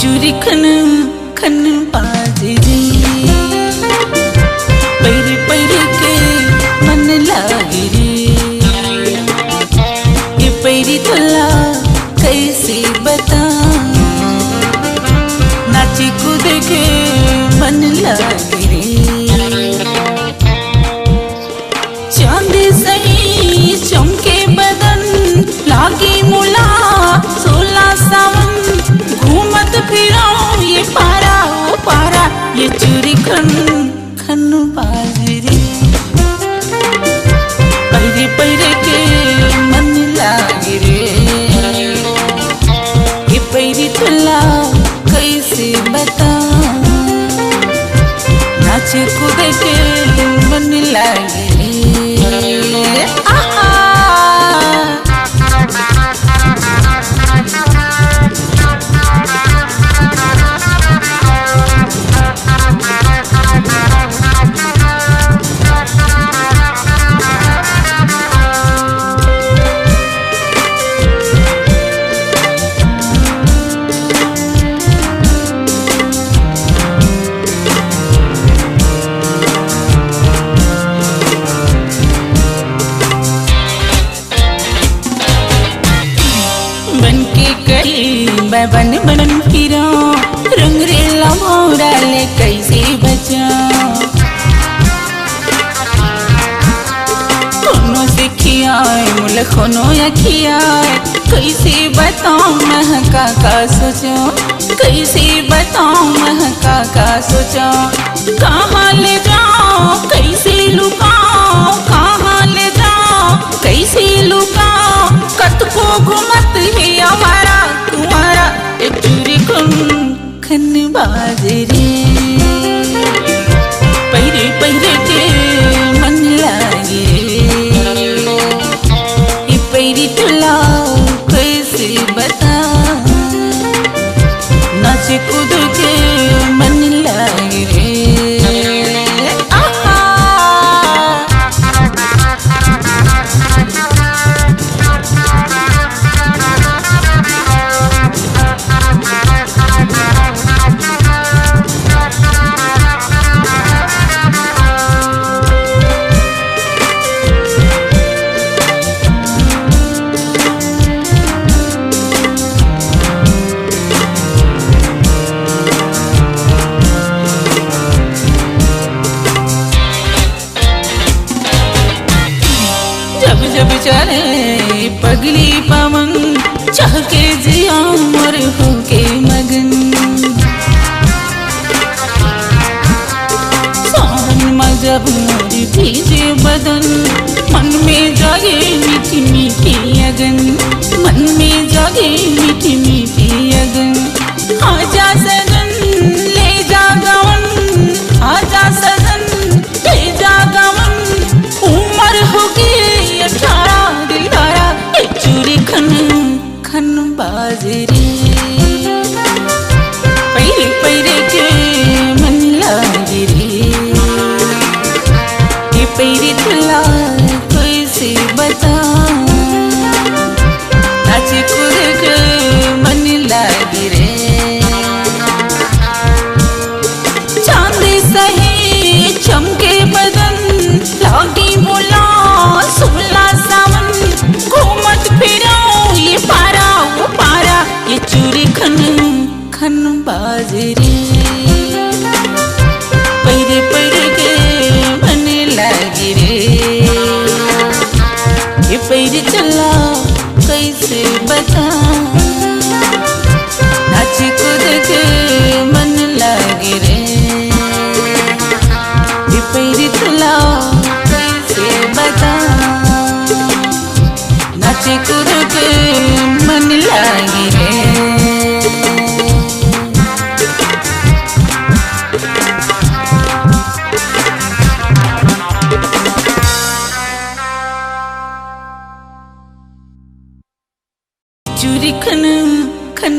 चूरी खन खन बाजरी पैर पैर के मन लागे रे। ये पैरी तोला कैसे बता, नाची कूद के मन लागे रे। चांद सही चमके बदन लागी मुला, 16 सावन घूमत फिरो ये पारा ओ पारा। ये चूरी खन खन बाजरी पैरे पैरे के मन लागे रे। ये पैरी तोला कैसे बता, नाच कूद के मन लागे रे। बन बन फिरो रंग रेला मोरा ले कैसे बचा। कोनो से खियाए मुल कोनो या खियाए, कैसे बताऊं महका का सोचो, कैसे बताऊं महका का सोचो। कहाँ ले जाओ कैसे लुकाओ, कहाँ ले जाओ कैसे लुकाओ। कत को घुमत है हमारा तुम्हारा एक चूरी खन खन बाजरी पैरे पैरे के मन लागे रे। ये पैरी तोला कैसे बता, नाच कूद के मन लागे रे। जब चले पगली पवन चाह के जिया मोर हो के मगन। सावन में जब मोरी भीजे बदन, मन में जागे मीठी मीठी अगन, मन में जागे मीठी मीठी अगन। आजा सजन ले जा गवन, आजा सजन ले जा गवन। उमर होगी 18 दिलदारा, ये चूरी खन खन बाजरी पैरे पैरे के मन लागे रे। ये पैरी तोला कैसे बता, नाच कूद के मन लागे रे। चांद सही चमके बदन लागी बोला, 16 सावन घूमत फिरो ये पारा वो पारा। ये चूरी खन खन बाजरी पैरे पैरे के मन लागे रे। ये पैरी चला कैसे बता, नाच कूद के मन लागे रे। ये पैरी चला कैसे बता, नाच कूद के मन लागे रे। चूरी खन खन